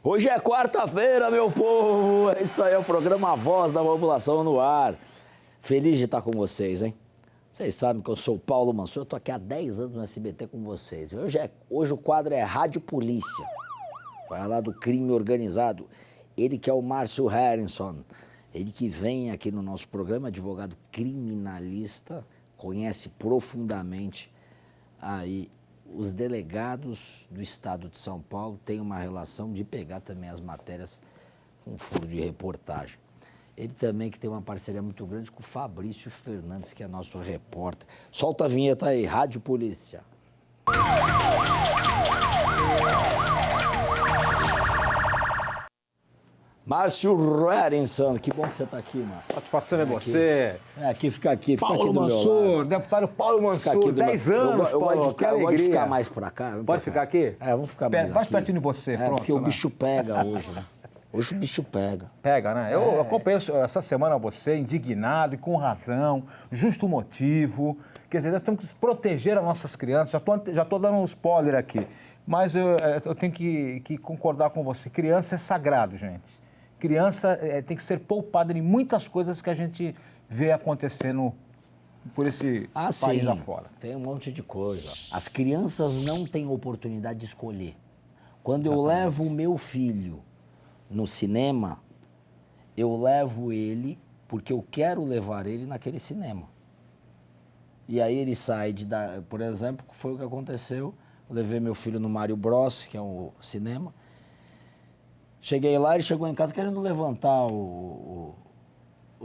Hoje é quarta-feira, meu povo! É isso aí, é o programa A Voz da População no ar. Feliz de estar com vocês, hein? Vocês sabem que eu sou o Paulo Mansur, eu tô aqui há 10 anos no SBT com vocês. Hoje o quadro é Rádio Polícia. Vai falar do crime organizado. Ele que é o Márcio Harrison, ele que vem aqui no nosso programa, advogado criminalista, conhece profundamente aí os delegados do estado de São Paulo, têm uma relação de pegar também as matérias com furo de reportagem. Ele também que tem uma parceria muito grande com o Fabrício Fernandes, que é nosso repórter. Solta a vinheta aí, Rádio Polícia. Márcio Harrison, que bom que você está aqui, Márcio. Satisfação é você. Fica aqui Paulo do meu Mansur, lado. deputado Paulo Mansur, 10 anos, eu Paulo, gosto de ficar mais pra cá. Pode ficar aqui? Vamos ficar mais aqui. Mais pertinho de você, pronto. Porque o bicho pega hoje, né? Hoje o bicho pega. Pega, né? Eu acompanhei essa semana você indignado e com razão, justo motivo. Quer dizer, nós temos que proteger as nossas crianças. Já tô dando um spoiler aqui. Mas eu tenho que concordar com você. Criança é sagrado, gente. Criança tem que ser poupada em muitas coisas que a gente vê acontecendo por esse país afora. Tem um monte de coisa. As crianças não têm oportunidade de escolher. Quando eu levo o meu filho no cinema, eu levo ele porque eu quero levar ele naquele cinema. E aí ele sai por exemplo, foi o que aconteceu. Eu levei meu filho no Mario Bros, que é o cinema. Cheguei lá, ele chegou em casa querendo levantar o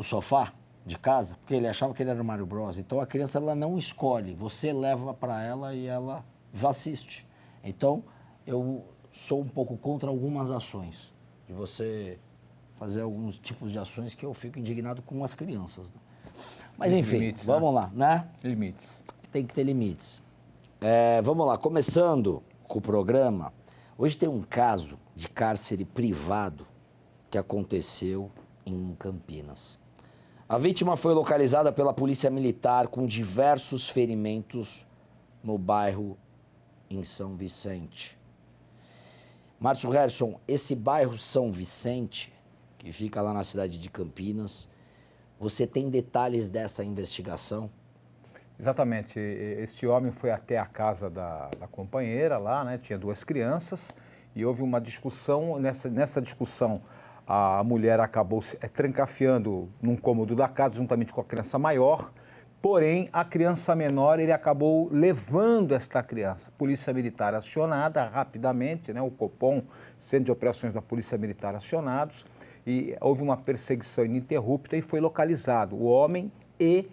sofá de casa, porque ele achava que ele era o Mario Bros. Então a criança ela não escolhe, você leva para ela e ela já assiste. Então eu sou um pouco contra algumas ações, de você fazer alguns tipos de ações que eu fico indignado com as crianças. Né? Mas enfim, limites, vamos lá, né? Limites. Tem que ter limites. Vamos lá, começando com o programa. Hoje tem um caso de cárcere privado que aconteceu em Campinas. A vítima foi localizada pela Polícia Militar com diversos ferimentos no bairro em São Vicente. Márcio Harrison, esse bairro São Vicente, que fica lá na cidade de Campinas, você tem detalhes dessa investigação? Exatamente. Este homem foi até a casa da companheira lá, né? Tinha 2 crianças e houve uma discussão. Nessa discussão, a mulher acabou se trancafiando num cômodo da casa juntamente com a criança maior. Porém, a criança menor, ele acabou levando esta criança. Polícia Militar acionada rapidamente, né? O Copom, Centro de Operações da Polícia Militar acionados. E houve uma perseguição ininterrupta e foi localizado o homem e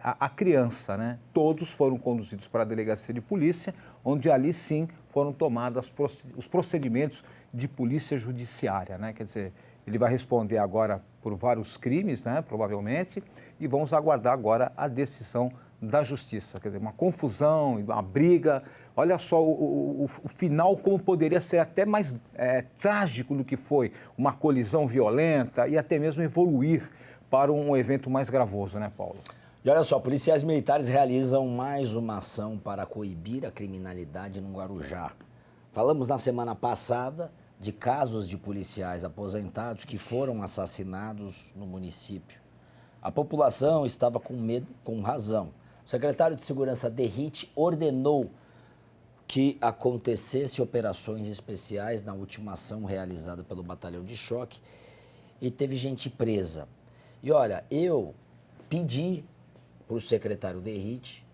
a criança, né? Todos foram conduzidos para a delegacia de polícia, onde ali sim foram tomados os procedimentos de polícia judiciária, né? Quer dizer, ele vai responder agora por vários crimes, né? Provavelmente, e vamos aguardar agora a decisão da justiça. Quer dizer, uma confusão, uma briga. Olha só o final, como poderia ser até mais trágico do que foi uma colisão violenta e até mesmo evoluir para um evento mais gravoso, né, Paulo? E olha só, policiais militares realizam mais uma ação para coibir a criminalidade no Guarujá. Falamos na semana passada de casos de policiais aposentados que foram assassinados no município. A população estava com medo, com razão. O secretário de Segurança Derrite ordenou que acontecesse operações especiais na última ação realizada pelo Batalhão de Choque e teve gente presa. E olha, eu pedi para o secretário Derrite,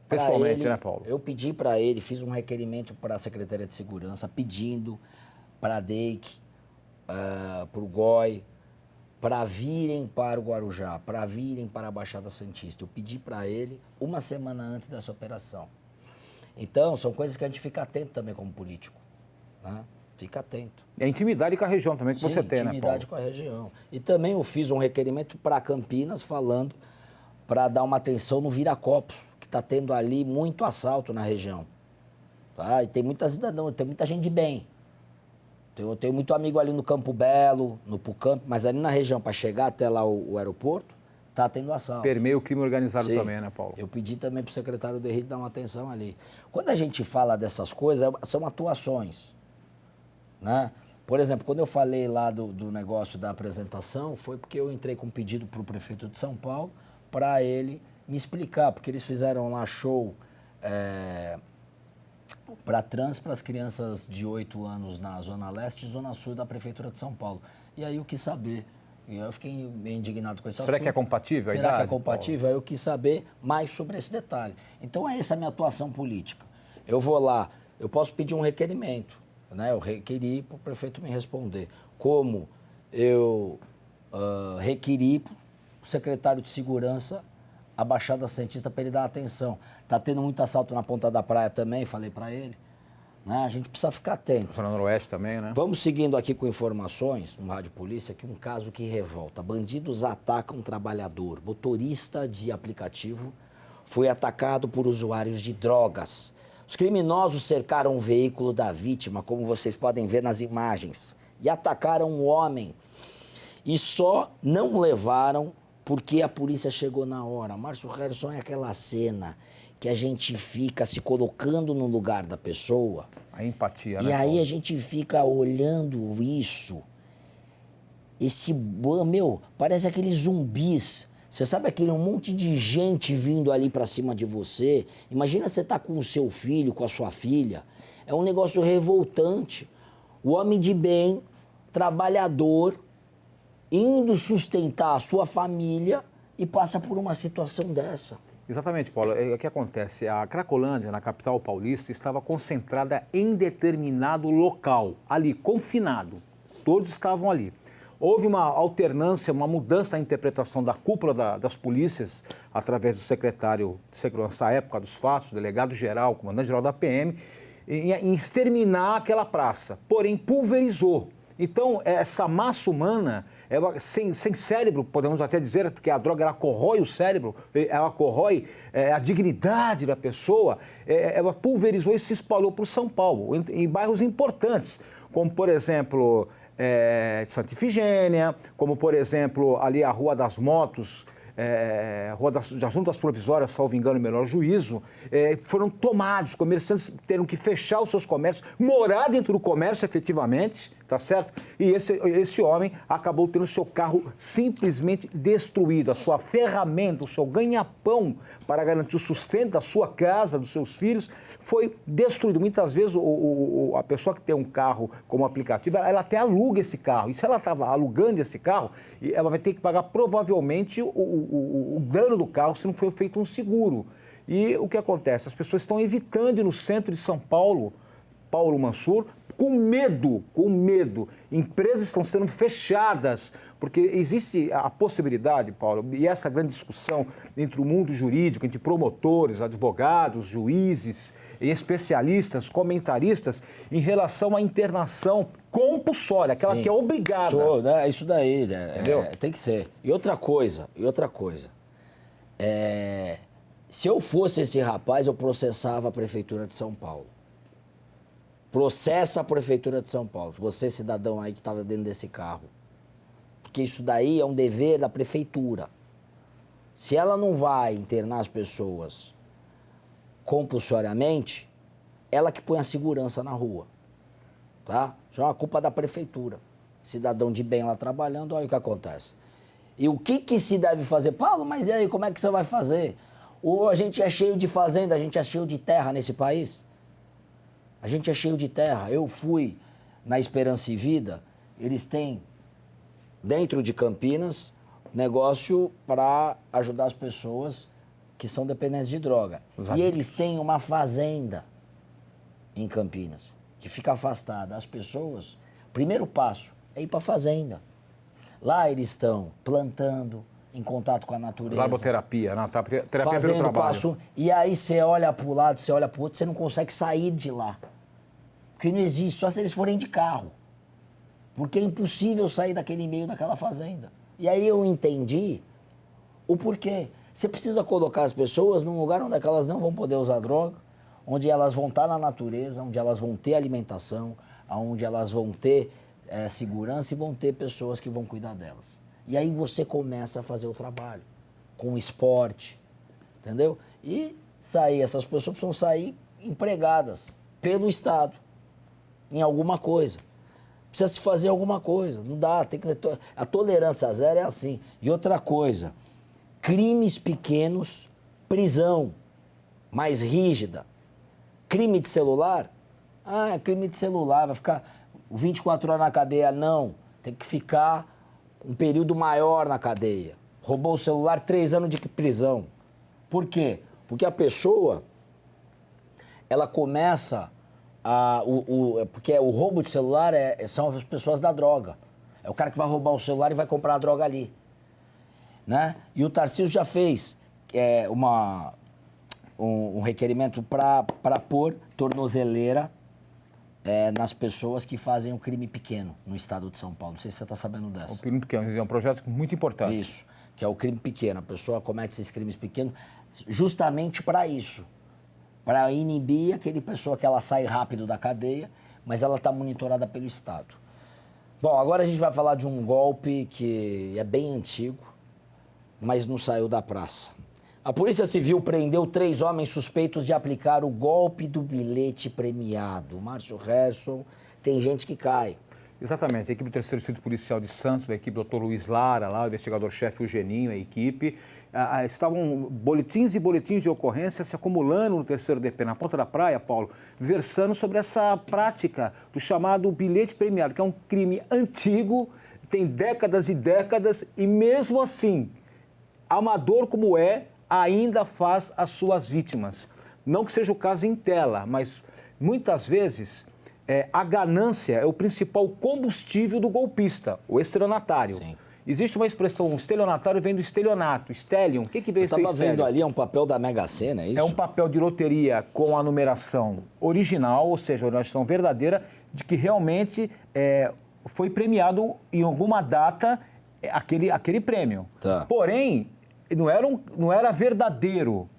pessoalmente, né, Paulo? Eu pedi para ele, fiz um requerimento para a Secretaria de Segurança, pedindo para a DEIC, para o GOI, para virem para o Guarujá, para virem para a Baixada Santista. Eu pedi para ele uma semana antes dessa operação. Então, são coisas que a gente fica atento também como político, né? Fica atento. E a intimidade com a região também que você tem, né, Paulo? Intimidade com a região. E também eu fiz um requerimento para Campinas, falando para dar uma atenção no Viracopos, que está tendo ali muito assalto na região. Tá? E tem muita cidadão, tem muita gente de bem. Eu tenho muito amigo ali no Campo Belo, no Pucamp, mas ali na região, para chegar até lá o aeroporto, está tendo assalto. Permeia o crime organizado também, né, Paulo? Eu pedi também para o secretário Derrite dar uma atenção ali. Quando a gente fala dessas coisas, são atuações. né? Por exemplo, quando eu falei lá do negócio da apresentação, foi porque eu entrei com um pedido para o prefeito de São Paulo para ele me explicar, porque eles fizeram lá show para trans, para as crianças de 8 anos na Zona Leste e Zona Sul da Prefeitura de São Paulo. E aí eu quis saber, e eu fiquei meio indignado com esse assunto. Será que é compatível a idade? Será que é compatível? Aí eu quis saber mais sobre esse detalhe. Então é essa a minha atuação política. Eu vou lá, eu posso pedir um requerimento, né? Eu requeri para o prefeito me responder. Como eu requeri para o secretário de Segurança a Baixada Santista para ele dar atenção. Está tendo muito assalto na Ponta da Praia também, falei para ele. Né? A gente precisa ficar atento. Zona Noroeste também, né? Vamos seguindo aqui com informações, no Rádio Polícia, que um caso que revolta. Bandidos atacam um trabalhador. Motorista de aplicativo foi atacado por usuários de drogas. Os criminosos cercaram o veículo da vítima, como vocês podem ver nas imagens, e atacaram um homem. E só não levaram porque a polícia chegou na hora. Márcio Harrison, é aquela cena que a gente fica se colocando no lugar da pessoa. A empatia, né? E aí a gente fica olhando isso. Parece aqueles zumbis. Você sabe aquele monte de gente vindo ali pra cima de você? Imagina você tá com o seu filho, com a sua filha. É um negócio revoltante. O homem de bem, trabalhador, indo sustentar a sua família e passa por uma situação dessa. Exatamente, Paulo. O que acontece? A Cracolândia, na capital paulista, estava concentrada em determinado local, ali, confinado. Todos estavam ali. Houve uma alternância, uma mudança na interpretação da cúpula das polícias, através do secretário de segurança à época dos fatos, delegado-geral, comandante-geral da PM, em exterminar aquela praça. Porém, pulverizou. Então, essa massa humana, sem cérebro, podemos até dizer, porque a droga ela corrói o cérebro, ela corrói a dignidade da pessoa, ela pulverizou e se espalhou por São Paulo, em bairros importantes, como, por exemplo, Santa Ifigênia, como, por exemplo, ali a Rua das Motos, Rua das Juntas Provisórias, salvo engano, melhor juízo, foram tomados, comerciantes tiveram que fechar os seus comércios, morar dentro do comércio efetivamente, tá certo? E esse homem acabou tendo o seu carro simplesmente destruído, a sua ferramenta, o seu ganha-pão para garantir o sustento da sua casa, dos seus filhos, foi destruído. Muitas vezes a pessoa que tem um carro como aplicativo, ela até aluga esse carro. E se ela estava alugando esse carro, ela vai ter que pagar provavelmente o dano do carro se não for feito um seguro. E o que acontece? As pessoas estão evitando ir no centro de São Paulo, Paulo Mansur, com medo. Empresas estão sendo fechadas, porque existe a possibilidade, Paulo, e essa grande discussão entre o mundo jurídico, entre promotores, advogados, juízes, especialistas, comentaristas, em relação à internação compulsória, aquela Sim. que é obrigada. Isso daí, Entendeu? Tem que ser. E outra coisa, se eu fosse esse rapaz, eu processava a Prefeitura de São Paulo. Processa a Prefeitura de São Paulo, você cidadão aí que estava dentro desse carro. Porque isso daí é um dever da Prefeitura. Se ela não vai internar as pessoas compulsoriamente, ela que põe a segurança na rua. Tá? Isso é uma culpa da Prefeitura. Cidadão de bem lá trabalhando, olha o que acontece. E o que se deve fazer? Paulo, mas e aí, como é que você vai fazer? A gente é cheio de fazenda, a gente é cheio de terra nesse país. A gente é cheio de terra. Eu fui na Esperança e Vida, eles têm, dentro de Campinas, negócio para ajudar as pessoas que são dependentes de droga. E eles têm uma fazenda em Campinas, que fica afastada. As pessoas, primeiro passo é ir para a fazenda. Lá eles estão plantando, em contato com a natureza. Laboterapia, terapia fazendo pelo trabalho. passo. E aí você olha para o lado, você olha para o outro, você não consegue sair de lá. Porque não existe, só se eles forem de carro. Porque é impossível sair daquele meio daquela fazenda. E aí eu entendi o porquê. Você precisa colocar as pessoas num lugar onde elas não vão poder usar droga, onde elas vão estar na natureza, onde elas vão ter alimentação, onde elas vão ter segurança e vão ter pessoas que vão cuidar delas. E aí você começa a fazer o trabalho, com o esporte, entendeu? E essas pessoas precisam sair empregadas pelo Estado, em alguma coisa. precisa se fazer alguma coisa. Não dá, tem que... A tolerância zero é assim. E outra coisa, crimes pequenos, prisão mais rígida. Crime de celular? É crime de celular, vai ficar 24 horas na cadeia. Não, tem que ficar um período maior na cadeia. Roubou o celular, 3 anos de prisão. Por quê? Porque a pessoa, ela começa porque o roubo de celular são as pessoas da droga. É o cara que vai roubar o celular e vai comprar a droga ali. Né? E o Tarcísio já fez um requerimento para pôr tornozeleira nas pessoas que fazem um crime pequeno no estado de São Paulo. Não sei se você está sabendo dessa. O crime pequeno é um projeto muito importante. Isso, que é o crime pequeno. A pessoa comete esses crimes pequenos justamente para isso. Para inibir aquele pessoa que ela sai rápido da cadeia, mas ela está monitorada pelo Estado. Bom, agora a gente vai falar de um golpe que é bem antigo, mas não saiu da praça. A Polícia Civil prendeu 3 homens suspeitos de aplicar o golpe do bilhete premiado. Márcio Gerson, tem gente que cai. Exatamente. A equipe do 3º Distrito Policial de Santos, da equipe do Dr. Luiz Lara, lá, o investigador-chefe Eugeninho, a equipe, estavam boletins e boletins de ocorrência se acumulando no 3º DP, na Ponta da Praia, Paulo, versando sobre essa prática do chamado bilhete premiado, que é um crime antigo, tem décadas e décadas, e mesmo assim, amador como ainda faz as suas vítimas. Não que seja o caso em tela, mas muitas vezes a ganância é o principal combustível do golpista, o estelionatário. Sim. Existe uma expressão, estelionatário vem do estelionato, stellium. O que vem a ser Eu estava vendo ali, é um papel da Mega Sena, é isso? É um papel de loteria com a numeração original, ou seja, a numeração verdadeira, de que realmente foi premiado em alguma data aquele prêmio. Tá. Porém, não era verdadeiro.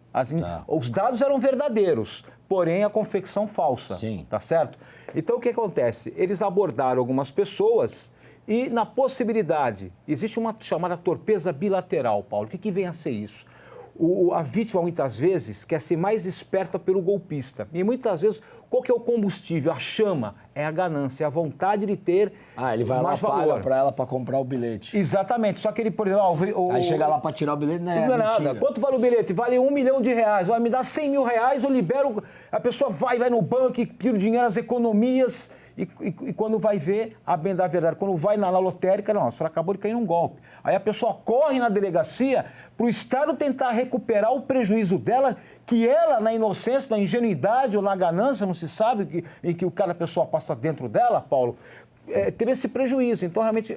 Os dados eram verdadeiros, porém a confecção falsa. Sim. Tá certo? Então, o que acontece? Eles abordaram algumas pessoas e, na possibilidade, existe uma chamada torpeza bilateral, Paulo. O que vem a ser isso? A vítima, muitas vezes, quer ser mais esperta pelo golpista. E, muitas vezes, qual que é o combustível? A chama é a ganância, é a vontade de ter ele vai lá, paga para ela para comprar o bilhete. Exatamente. Só que ele, por exemplo... Aí chega lá para tirar o bilhete, não é nada. Quanto vale o bilhete? Vale R$1 milhão. Vai me dar R$100 mil, eu libero... A pessoa vai no banco e tira o dinheiro, as economias... E quando vai ver, a bem da verdade, quando vai na lotérica, não, a senhora acabou de cair num golpe. Aí a pessoa corre na delegacia para o Estado tentar recuperar o prejuízo dela, que ela, na inocência, na ingenuidade ou na ganância, não se sabe, em que a pessoa passa dentro dela, Paulo, teve esse prejuízo. Então, realmente,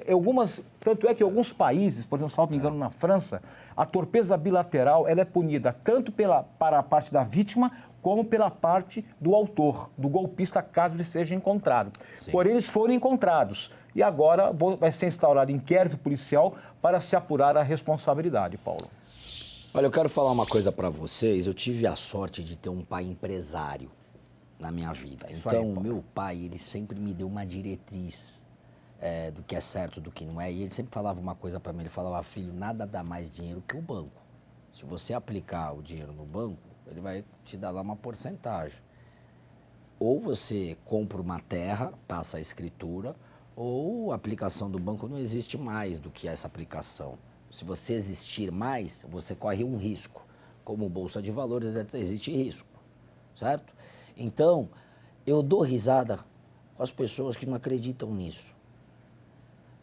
tanto é que em alguns países, por exemplo, salvo me engano, na França, a torpeza bilateral ela é punida tanto para a parte da vítima, como pela parte do autor, do golpista, caso ele seja encontrado. Sim. Porém, eles foram encontrados. E agora vai ser instaurado inquérito policial para se apurar a responsabilidade, Paulo. Olha, eu quero falar uma coisa para vocês. Eu tive a sorte de ter um pai empresário na minha vida. Isso então, aí, o meu pai, ele sempre me deu uma diretriz do que é certo, do que não é. E ele sempre falava uma coisa para mim. Ele falava, filho, nada dá mais dinheiro que o banco. Se você aplicar o dinheiro no banco, ele vai te dar lá uma porcentagem. Ou você compra uma terra, passa a escritura, ou a aplicação do banco não existe mais do que essa aplicação. Se você existir mais, você corre um risco. Como Bolsa de Valores, existe risco, certo? Então, eu dou risada com as pessoas que não acreditam nisso.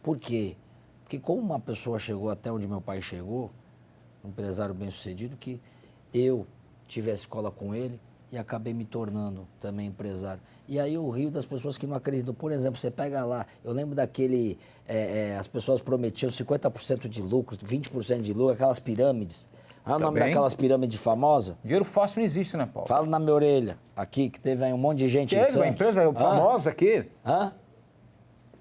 Por quê? Porque como uma pessoa chegou até onde meu pai chegou, um empresário bem-sucedido, que eu tive a escola com ele e acabei me tornando também empresário. E aí eu rio das pessoas que não acreditam. Por exemplo, você pega lá, eu lembro daquele, as pessoas prometiam 50% de lucro, 20% de lucro, aquelas pirâmides. Olha o nome daquelas pirâmides famosas. Dinheiro fácil não existe, né, Paulo? Fala na minha orelha, aqui, que teve aí um monte de gente em Santos. Teve uma empresa famosa aqui.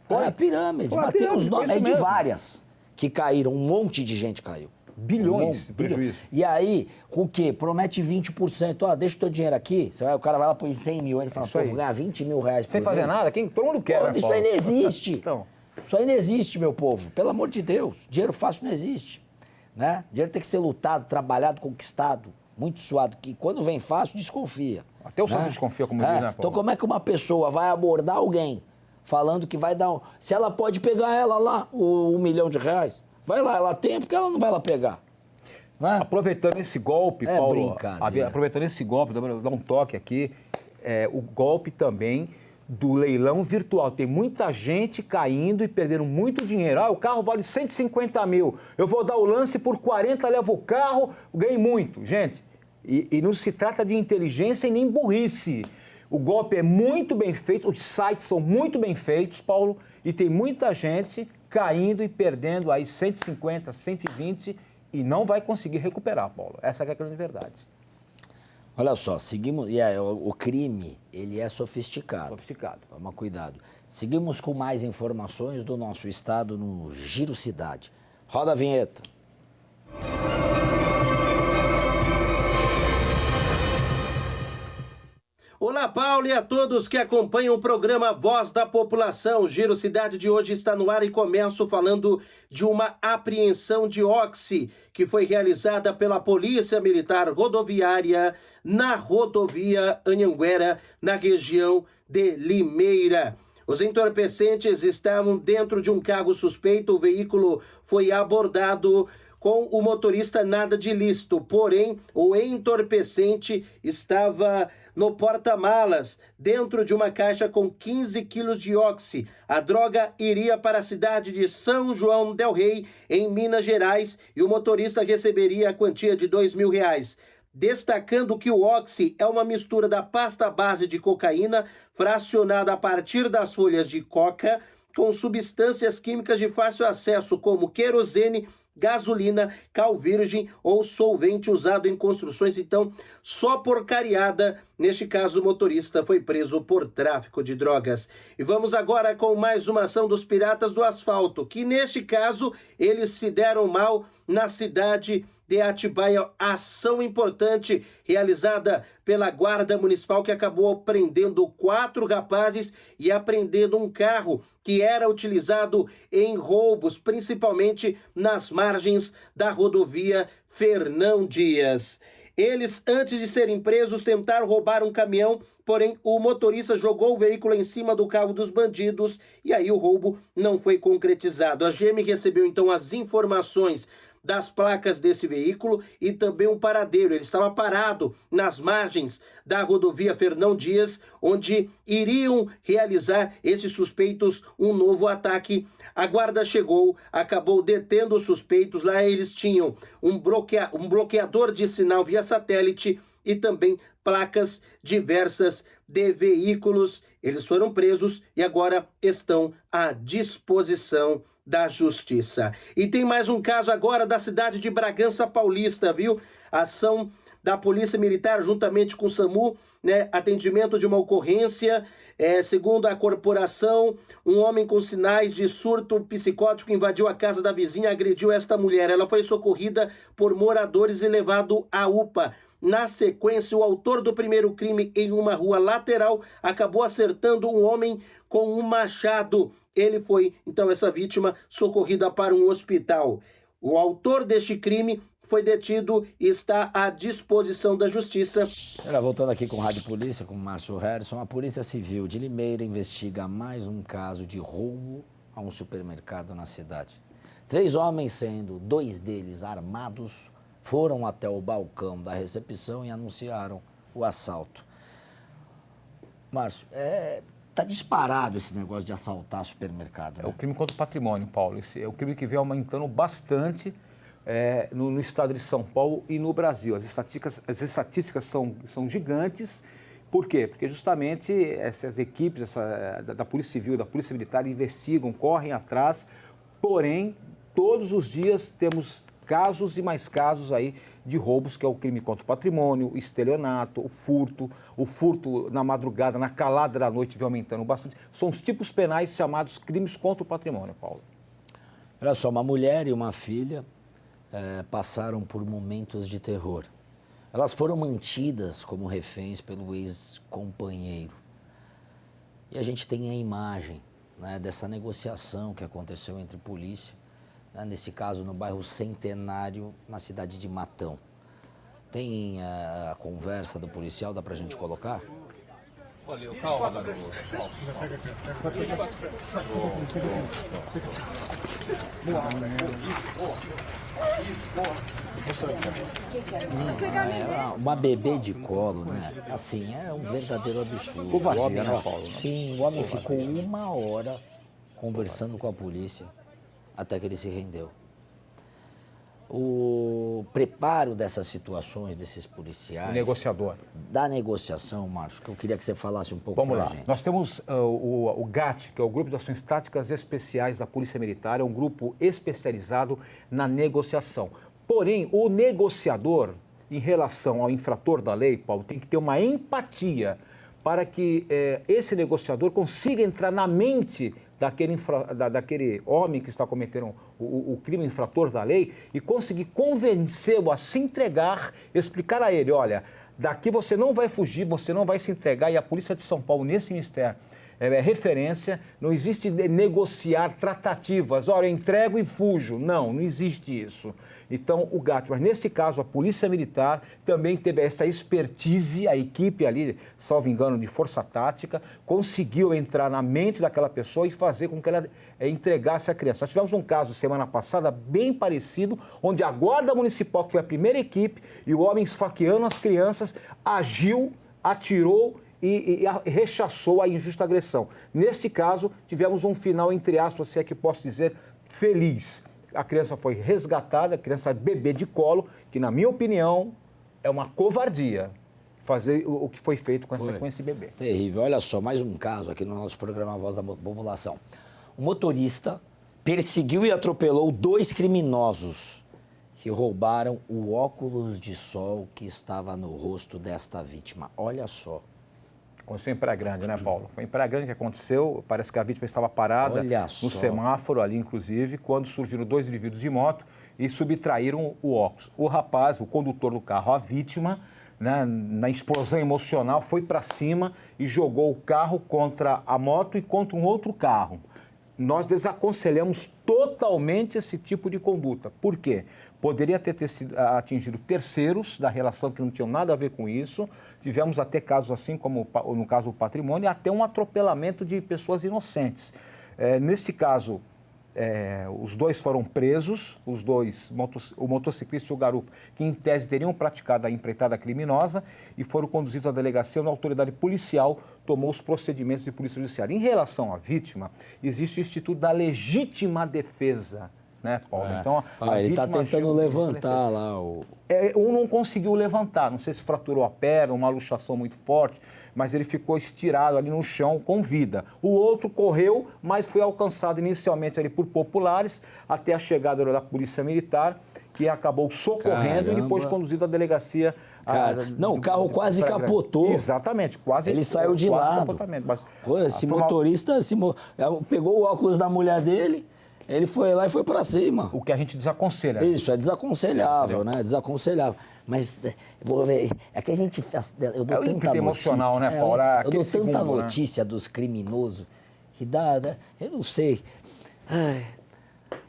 Foi? Pirâmide, mas tem os nomes de várias que caíram, um monte de gente caiu. Bilhões de prejuízo. E aí, o quê? Promete 20%. Deixa o teu dinheiro aqui. O cara vai lá põe 100 mil. Ele fala, vou ganhar 20 mil reais por Sem fazer nada? Todo mundo quer, né, isso Paulo? aí não existe. Então. Isso aí não existe, meu povo. Pelo amor de Deus. Dinheiro fácil não existe. Né? Dinheiro tem que ser lutado, trabalhado, conquistado. Muito suado. Que quando vem fácil, desconfia. Até o santo desconfia, como diz, né, Paulo? Então, como é que uma pessoa vai abordar alguém falando que vai dar... Se ela pode pegar ela lá, o R$1 milhão, vai lá, ela tem, porque ela não vai lá pegar. Vai? Aproveitando esse golpe, Paulo, brincadeira. aproveitando esse golpe, vou dar um toque aqui, o golpe também do leilão virtual. Tem muita gente caindo e perdendo muito dinheiro. O carro vale 150 mil, eu vou dar o lance por 40, levo o carro, ganhei muito. Gente, e não se trata de inteligência e nem burrice. O golpe é muito bem feito, os sites são muito bem feitos, Paulo, e tem muita gente caindo e perdendo aí 150, 120 e não vai conseguir recuperar, Paulo. Essa é a grande verdade. Olha só, seguimos... o crime, ele é sofisticado. Sofisticado. Toma cuidado. Seguimos com mais informações do nosso estado no Giro Cidade. Roda a vinheta. Olá, Paulo, e a todos que acompanham o programa Voz da População. O Giro Cidade de hoje está no ar e começo falando de uma apreensão de oxi que foi realizada pela Polícia Militar Rodoviária na rodovia Anhanguera, na região de Limeira. Os entorpecentes estavam dentro de um carro suspeito. O veículo foi abordado com o motorista nada de ilícito, porém o entorpecente estava no porta-malas, dentro de uma caixa com 15 quilos de oxi. A droga iria para a cidade de São João del Rei, em Minas Gerais, e o motorista receberia a quantia de R$2.000. Destacando que o oxi é uma mistura da pasta base de cocaína, fracionada a partir das folhas de coca, com substâncias químicas de fácil acesso, como querosene, gasolina, cal virgem ou solvente usado em construções. Então, só porcariada. Neste caso, o motorista foi preso por tráfico de drogas. E vamos agora com mais uma ação dos Piratas do Asfalto, que neste caso, eles se deram mal na cidade de Atibaia. Ação importante realizada pela Guarda Municipal, que acabou prendendo 4 rapazes e apreendendo um carro que era utilizado em roubos, principalmente nas margens da rodovia Fernão Dias. Eles, antes de serem presos, tentaram roubar um caminhão, porém o motorista jogou o veículo em cima do carro dos bandidos e aí o roubo não foi concretizado. A GM recebeu então as informações das placas desse veículo e também um paradeiro. Ele estava parado nas margens da rodovia Fernão Dias, onde iriam realizar esses suspeitos um novo ataque. A guarda chegou, acabou detendo os suspeitos. Lá eles tinham um bloqueador de sinal via satélite e também placas diversas de veículos. Eles foram presos e agora estão à disposição da Justiça. E tem mais um caso agora da cidade de Bragança Paulista, viu? Ação da Polícia Militar juntamente com o SAMU, atendimento de uma ocorrência. Segundo a corporação, um homem com sinais de surto psicótico invadiu a casa da vizinha e agrediu esta mulher. Ela foi socorrida por moradores e levado à UPA. Na sequência, o autor do primeiro crime em uma rua lateral acabou acertando um homem com um machado. Ele foi, então, essa vítima socorrida para um hospital. O autor deste crime foi detido e está à disposição da Justiça. Voltando aqui com Rádio Polícia, com o Márcio Harrison, a Polícia Civil de Limeira investiga mais um caso de roubo a um supermercado na cidade. 3 homens, sendo 2 deles armados, foram até o balcão da recepção e anunciaram o assalto. Márcio, tá disparado esse negócio de assaltar supermercado, né? É o crime contra o patrimônio, Paulo. Esse é o crime que vem aumentando bastante no estado de São Paulo e no Brasil. As estatísticas são gigantes. Por quê? Porque justamente essas equipes da Polícia Civil, da Polícia Militar investigam, correm atrás, porém, todos os dias temos casos e mais casos aí de roubos, que é o crime contra o patrimônio, o estelionato, o furto na madrugada, na calada da noite vem aumentando bastante. São os tipos penais chamados crimes contra o patrimônio, Paulo. Olha só, uma mulher e uma filha passaram por momentos de terror. Elas foram mantidas como reféns pelo ex-companheiro. E a gente tem a imagem, dessa negociação que aconteceu entre polícia, nesse caso no bairro Centenário, na cidade de Matão. Tem a conversa do policial, dá pra gente colocar? Valeu, calma, garoto. Uma bebê de colo, né? Assim, é um verdadeiro absurdo. Covardia, O homem, né, Paulo? sim, o homem ficou 1 hora conversando com a polícia até que ele se rendeu. O preparo dessas situações, desses policiais... O negociador. Da negociação, Márcio, que eu queria que você falasse um pouco Vamos pra lá. gente. Nós temos o GAT, que é o Grupo de Ações Táticas Especiais da Polícia Militar, é um grupo especializado na negociação. Porém, o negociador, em relação ao infrator da lei, Paulo, tem que ter uma empatia para que esse negociador consiga entrar na mente daquele homem que está cometendo o crime infrator da lei e conseguir convencê-lo a se entregar, explicar a ele, olha, daqui você não vai fugir, você não vai se entregar, e a Polícia de São Paulo, nesse ministério, é referência, não existe negociar tratativas, olha, eu entrego e fujo, não existe isso. Então, o GAT, mas nesse caso, a Polícia Militar também teve essa expertise, a equipe ali, salvo engano, de força tática, conseguiu entrar na mente daquela pessoa e fazer com que ela entregasse a criança. Nós tivemos um caso semana passada bem parecido, onde a Guarda Municipal, que foi a primeira equipe, e o homem esfaqueando as crianças, agiu, atirou e rechaçou a injusta agressão. Neste caso, tivemos um final, entre aspas, se é que posso dizer, feliz. A criança foi resgatada, a criança bebê de colo, que, na minha opinião, é uma covardia fazer o que foi feito com esse bebê. Terrível. Olha só, mais um caso aqui no nosso programa Voz da População. Um motorista perseguiu e atropelou 2 criminosos que roubaram o óculos de sol que estava no rosto desta vítima. Olha só. Aconteceu em Praia Grande, né, Paulo? Foi em Praia Grande que aconteceu, parece que a vítima estava parada no semáforo ali, inclusive, quando surgiram 2 indivíduos de moto e subtraíram o óculos. O rapaz, o condutor do carro, a vítima, né, na explosão emocional, foi para cima e jogou o carro contra a moto e contra um outro carro. Nós desaconselhamos totalmente esse tipo de conduta. Por quê? Poderia ter atingido terceiros da relação que não tinham nada a ver com isso. Tivemos até casos assim, como no caso do patrimônio, e até um atropelamento de pessoas inocentes. Neste caso, os 2 foram presos, o motociclista e o garupa, que em tese teriam praticado a empreitada criminosa e foram conduzidos à delegacia onde a autoridade policial tomou os procedimentos de polícia judiciária. Em relação à vítima, existe o Instituto da Legítima Defesa, né, Paulo? Então, ele está tentando levantar lá o... Um não conseguiu levantar, não sei se fraturou a perna, uma luxação muito forte, mas ele ficou estirado ali no chão com vida. O outro correu, mas foi alcançado inicialmente ali por populares, até a chegada da Polícia Militar, que acabou socorrendo e depois conduzido à delegacia. O carro quase capotou. Exatamente, quase. Ele saiu de lado. Mas, esse motorista pegou o óculos da mulher dele, ele foi lá e foi para cima. O que a gente desaconselha. Isso, é desaconselhável, né? Desaconselhável. Mas, vou ver, é que a gente faz... Eu dou tanta notícia, emocional, né, Paulo? Eu dou tanta notícia dos criminosos que dá, né? Eu não sei.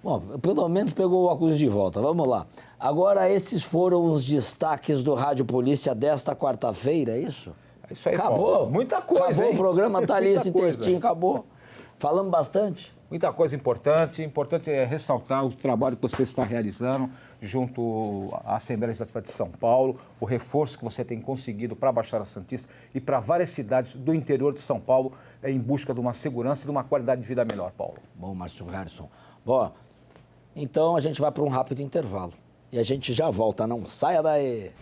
Bom, pelo menos pegou o óculos de volta. Vamos lá. Agora, esses foram os destaques do Rádio Polícia desta quarta-feira, é isso? É isso aí, acabou. Paulo. Muita coisa, acabou, hein? O programa tá ali, esse textinho acabou. Falamos bastante. Muita coisa importante. Importante é ressaltar o trabalho que você está realizando junto à Assembleia Legislativa de São Paulo, o reforço que você tem conseguido para a Baixada Santista e para várias cidades do interior de São Paulo em busca de uma segurança e de uma qualidade de vida melhor, Paulo. Bom, Márcio Harrison. Bom, então a gente vai para um rápido intervalo e a gente já volta, não saia daí.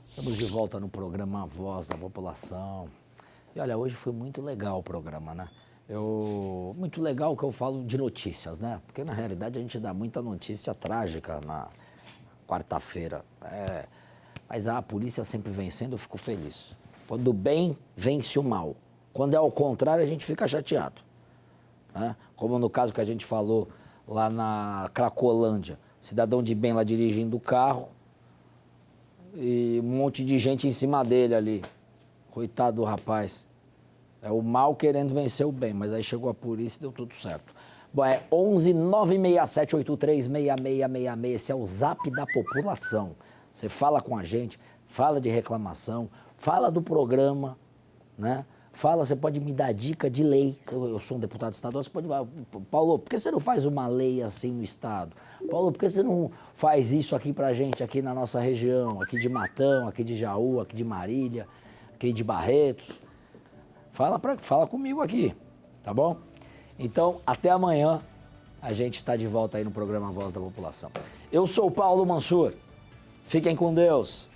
Estamos de volta no programa Voz da População. E olha, hoje foi muito legal o programa, né? Muito legal que eu falo de notícias, né? Porque na realidade a gente dá muita notícia trágica na quarta-feira. Mas a polícia sempre vencendo, eu fico feliz. Quando o bem vence o mal. Quando é ao contrário, a gente fica chateado. Né? Como no caso que a gente falou lá na Cracolândia. Cidadão de bem lá dirigindo o carro e um monte de gente em cima dele ali. Coitado do rapaz. É o mal querendo vencer o bem, mas aí chegou a polícia e deu tudo certo. Bom, é 11 967 83 6666. Esse é o zap da população. Você fala com a gente, fala de reclamação, fala do programa, né? Fala, você pode me dar dica de lei. Eu sou um deputado estadual, você pode falar, Paulo, por que você não faz uma lei assim no estado? Paulo, por que você não faz isso aqui pra gente, aqui na nossa região, aqui de Matão, aqui de Jaú, aqui de Marília, aqui de Barretos? Fala comigo aqui, tá bom? Então, até amanhã, a gente está de volta aí no programa Voz da População. Eu sou o Paulo Mansur. Fiquem com Deus.